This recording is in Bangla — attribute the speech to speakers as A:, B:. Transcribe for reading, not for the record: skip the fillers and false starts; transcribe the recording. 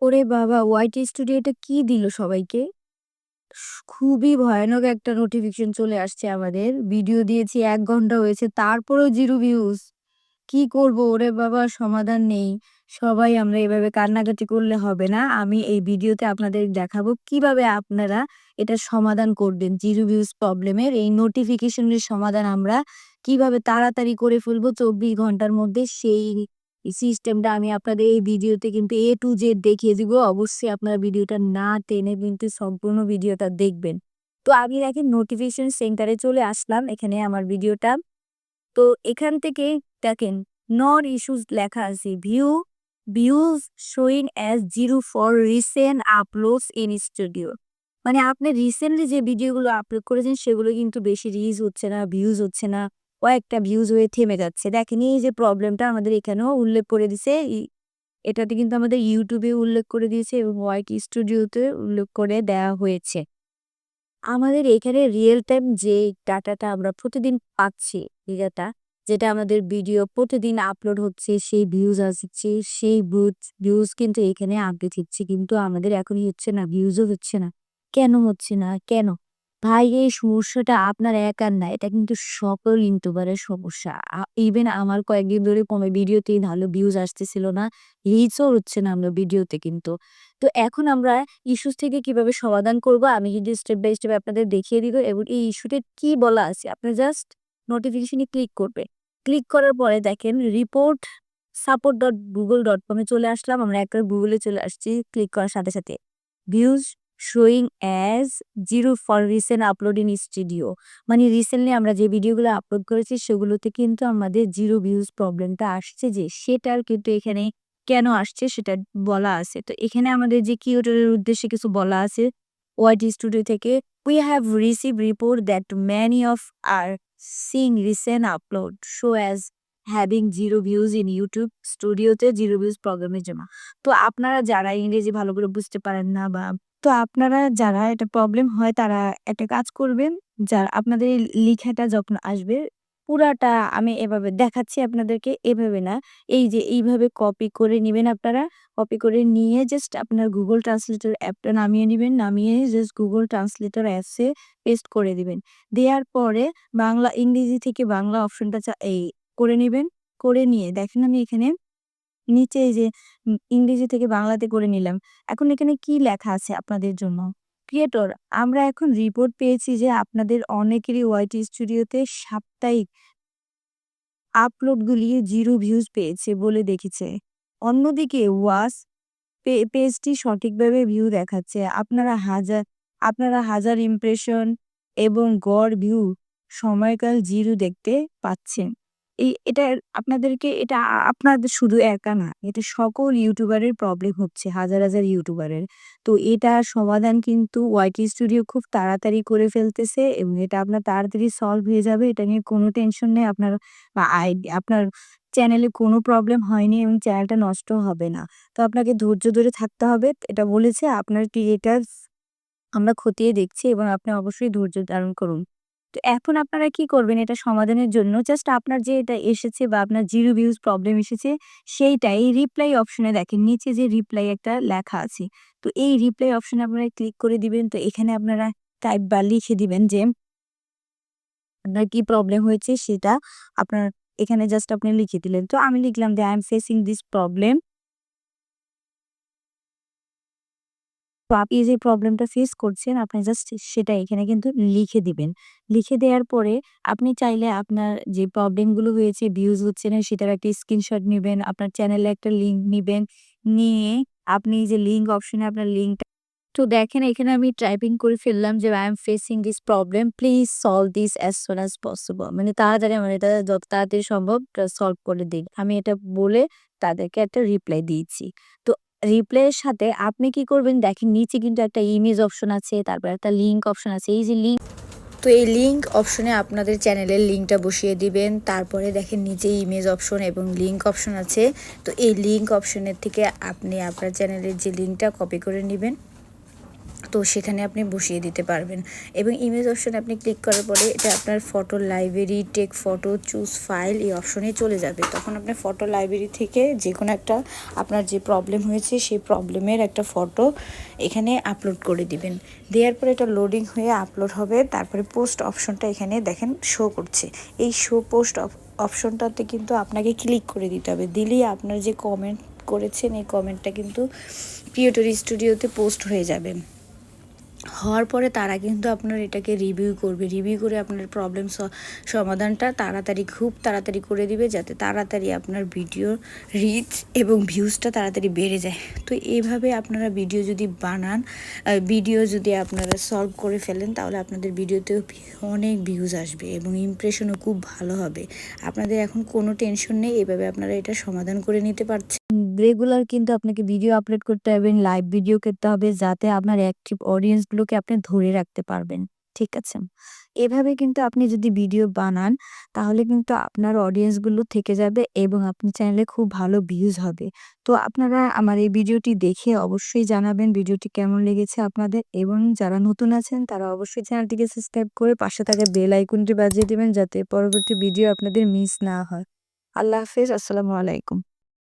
A: ওরে বাবা! ওয়াইটি স্টুডিওটা কি দিল সবাইকে? খুবই ভয়ানক একটা নোটিফিকেশন চলে আসছে আমাদের। ভিডিও দিয়েছি ১ ঘন্টা হয়েছে তারপরেও 0 ভিউজ। কি করব? ওরে বাবা! সমাধান নেই। সবাই আমরা এভাবে কান্নাকাটি করলে হবে না। আমি এই ভিডিওতে আপনাদের দেখাবো কিভাবে আপনারা এটার সমাধান করবেন। 0 ভিউজ প্রবলেমের এই নোটিফিকেশনের সমাধান আমরা কিভাবে তাড়াতাড়ি করে ফেলবো ২৪ ঘন্টার মধ্যে সেই সিস্টেমটা আমি আপনাদের এই ভিডিওতে কিন্তু A to Z দেখিয়ে দিব। অবশ্যই আপনারা ভিডিওটা না টেনে কিন্তু সম্পূর্ণ ভিডিওটা দেখবেন। তো আমি দেখেন নোটিফিকেশন সেন্টারে চলে আসলাম। এখানে আমার ভিডিওটা তো এখান থেকে দেখেন নট ইস্যুস লেখা আছে। Views showing as 0 for recent uploads in studio. মানে আপনি রিসেন্টলি যে ভিডিওগুলো আপলোড করেছেন সেগুলো কিন্তু বেশি রিচ হচ্ছে না, ভিউজ হচ্ছে না। কয়েকটা ভিউজ হয়ে থেমে যাচ্ছে। দেখেন এই যে প্রবলেমটা আমাদের এখানেও উল্লেখ করে দিছে। এটাতে কিন্তু আমাদের YouTube এ উল্লেখ করে দিয়েছে এবং ওয়াইটি স্টুডিওতে উল্লেখ করে দেয়া হয়েছে। আমাদের এখানে রিয়েল টাইম যে ডাটাটা আমরা প্রতিদিন পাচ্ছি, ডেটা যেটা আমাদের ভিডিও প্রতিদিন আপলোড হচ্ছে, সেই ভিউজ আসছে, সেই ভিউজ কিন্তু এখানে আপডেট হচ্ছে। কিন্তু আমাদের এখনই হচ্ছে না, ভিউজও হচ্ছে না। কেন হচ্ছে না? কেন? ভাই এই সমস্যাটা আপনার একার না, এটা কিন্তু সকল ইউটিউবারের সমস্যা। ইভেন আমার কয়েকদিন ধরে কোনো ভিডিওতেই ভালো ভিউজ আসতেছিল না, রিচও হচ্ছে না আমরা ভিডিওতে কিন্তু। তো এখন আমরা ইস্যুস থেকে কিভাবে সমাধান করব আমি কিন্তু স্টেপ বাই স্টেপ আপনাদের দেখিয়ে দিব এবং এই ইস্যুতে কি বলা আছে আপনারা জাস্ট নোটিফিকেশনে ক্লিক করবে। ক্লিক করার পরে দেখেন রিপোর্ট support.google.com এ চলে আসলাম। আমরা একবারে গুগলে চলে আসছি ক্লিক করার সাথে, সাথে। Views showing as 0 for recent upload in studio. মানে রিসেন্টলি আমরা যে ভিডিওগুলো আপলোড করেছি সেগুলোতে কিন্তু আমাদের 0 ভিউজ প্রবলেমটা আসছে যে সেটার কিন্তু এখানে কেন আসছে সেটা বলা আছে। তো এখানে আমাদের যে কিউটোরিয়াল এর উদ্দেশ্যে কিছু বলা আছে ওয়াইটি স্টুডিও থেকে "We have received report that many of our seeing recent upload show as having 0 views in YouTube স্টুডিওতে 0 ভিউজ প্রবলেমের জন্য।" তো আপনারা যারা ইংরেজি ভালো করে বুঝতে পারেন না বা আপনারা যারা এটা প্রবলেম হয় তারা একটা কাজ করবেন, আপনাদের এই লিখাটা যখন আসবে পুরাটা আমি এভাবে দেখাচ্ছি আপনাদেরকে, এভাবে না। এই যে এইভাবে কপি করে নিবেন আপনারা। কপি করে নিয়ে জাস্ট আপনার Google Translator অ্যাপটা নামিয়ে নিবেন। নামিয়ে জাস্ট Google Translator অ্যাপসে পেস্ট করে দিবেন। দেয়ার পরে ইংরেজি থেকে বাংলা অপশনটা করে নিবেন। করে নিয়ে দেখেন আমি এখানে নিচে এই যে ইংরেজি থেকে বাংলাতে করে নিলাম। এখন এখানে কি লেখা আছে আপনাদের জন্য? ক্রিয়েটর আমরা এখন রিপোর্ট পেয়েছি যে আপনাদের অনেকেরই ওয়াইটি স্টুডিওতে সাপ্তাহিক আপলোডগুলি 0 ভিউজ পেয়েছে বলে দেখেছে। অন্যদিকে ওয়াচ পেজটি সঠিকভাবে ভিউ দেখাচ্ছে। আপনারা হাজার ইমপ্রেশন এবং গড় ভিউ সময়কাল 0 দেখতে পাচ্ছেন। এটা আপনাদেরকে এটা আপনাদের শুধু একা না। এটা সকল ইউটিউবারের প্রবলেম হচ্ছে, হাজার, হাজার ইউটিউবারের। তো এটার সমাধান কিন্তু ওয়াইটি স্টুডিও খুব তাড়াতাড়ি করে ফেলতেছে এবং এটা আপনার তাড়াতাড়ি সলভ হয়ে যাবে। এটা নিয়ে কোনো টেনশন নেই। আপনার চ্যানেলে কোনো প্রবলেম হয়নি এবং চ্যানেলটা নষ্টও হবে না। তো আপনাকে ধৈর্য ধরে থাকতে হবে। এটা বলেছে আপনার ক্রিয়েটারস আমরা খতিয়ে দেখছি এবং আপনি অবশ্যই ধৈর্য ধারণ করুন। তো এখন আপনারা কি করবেন এটা সমাধানের জন্য জাস্ট আপনার যে এটা এসেছে বা আপনার 0 ভিউজ প্রবলেম এসেছে সেইটাই রিপ্লাই অপশনে দেখেন নিচে যে রিপ্লাই একটা লেখা আছে। তো এই রিপ্লাই অপশনে আপনারা ক্লিক করে দিবেন। তো এখানে আপনারা টাইপ বা লিখে দিবেন যে আপনার কি প্রবলেম হয়েছে সেটা আপনার এখানে জাস্ট আপনি লিখে দিলেন। তো আমি লিখলাম যে "I am facing this problem"। তো আপনি যে প্রবলেমটা ফেস করছেন আপনি জাস্ট সেটা এখানে কিন্তু লিখে দিবেন। লিখে দেওয়ার পরে আপনি চাইলে আপনার যে প্রবলেমগুলো হয়েছে ভিউজ হচ্ছে না সেটার একটা স্ক্রিনশট নিবেন, আপনার চ্যানেলে একটা লিঙ্ক নিবেন, নিয়ে আপনি এই যে লিঙ্ক অপশনে আপনার লিঙ্কটা তো দেখেন এখানে আমি টাইপিং করে ফেললাম যে "I am facing this problem, please solve this as soon as possible" মানে তাড়াতাড়ি আমার এটা যত তাড়াতাড়ি সম্ভব সলভ করে দিন। আমি এটা বলে তাদেরকে একটা রিপ্লাই দিয়েছি। তো রিপ্লাইয়ের সাথে আপনি কি করবেন দেখেন নিচে কিন্তু একটা ইমেজ অপশন আছে, তারপর একটা লিঙ্ক অপশন আছে। এই যে লিঙ্ক তো এই লিঙ্ক অপশনে আপনাদের চ্যানেলের লিঙ্কটা বসিয়ে দিবেন। তারপরে দেখেন নিচে ইমেজ অপশন এবং লিঙ্ক অপশন আছে। তো এই লিঙ্ক অপশনের থেকে আপনি আপনার চ্যানেলের যে লিঙ্কটা কপি করে নিবেন।
B: তো সেখানে আপনি বসিয়ে দিতে পারবেন। এবং ইমেজ অপশনে আপনি ক্লিক করার পরে এটা আপনার photo library, take photo, choose file এই অপশনে চলে যাবে। তখন আপনি ফটো লাইব্রেরি থেকে যে কোনো একটা আপনার যে প্রবলেম হয়েছে সেই প্রবলেমের একটা ফটো এখানে আপলোড করে দিবেন। দেওয়ার পরে এটা লোডিং হয়ে আপলোড হবে। তারপরে পোস্ট অপশনটা এখানে দেখেন শো করছে। এই শো পোস্ট অপশনটাতে কিন্তু আপনাকে ক্লিক করে দিতে হবে। দিলেই আপনার যে কমেন্ট করেছেন এই কমেন্টটা কিন্তু ক্রিয়েটর স্টুডিওতে পোস্ট হয়ে যাবে। হওয়ার পরে তারা কিন্তু আপনার এটাকে রিভিউ করবে। রিভিউ করে আপনার প্রবলেম সমাধানটা খুব তাড়াতাড়ি করে দিবে, যাতে তাড়াতাড়ি আপনার ভিডিও রিচ এবং ভিউজটা তাড়াতাড়ি বেড়ে যায়। তো এইভাবে আপনারা ভিডিও যদি বানান, ভিডিও যদি আপনারা সলভ করে ফেলেন, তাহলে আপনাদের ভিডিওতেও অনেক ভিউজ আসবে এবং ইমপ্রেশনও খুব ভালো হবে। আপনাদের এখন কোনো টেনশন নেই, এভাবে আপনারা এটা সমাধান করে নিতে পারছেন।
A: রেগুলার কিন্তু আপনাকে ভিডিও আপলোড করতে হবে, লাইভ ভিডিও করতে হবে, যাতে আপনার অ্যাক্টিভ অডিয়েন্স গুলোকে আপনি ধরে রাখতে পারবেন। ঠিক আছে? এভাবে কিন্তু আপনি যদি ভিডিও বানান, তাহলে কিন্তু আপনার অডিয়েন্স গুলো থেকে যাবে এবং আপনার চ্যানেলে খুব ভালো ভিউজ হবে। তো আপনারা আমার এই ভিডিওটি দেখে অবশ্যই জানাবেন ভিডিওটি কেমন লেগেছে আপনাদের, এবং যারা নতুন আছেন তারা অবশ্যই চ্যানেলটিকে সাবস্ক্রাইব করে পাশে থাকা বেল আইকনটি বাজিয়ে দিবেন, যাতে পরবর্তী ভিডিও আপনাদের মিস না হয়। আল্লাহ হাফেজ। আসসালামু আলাইকুম।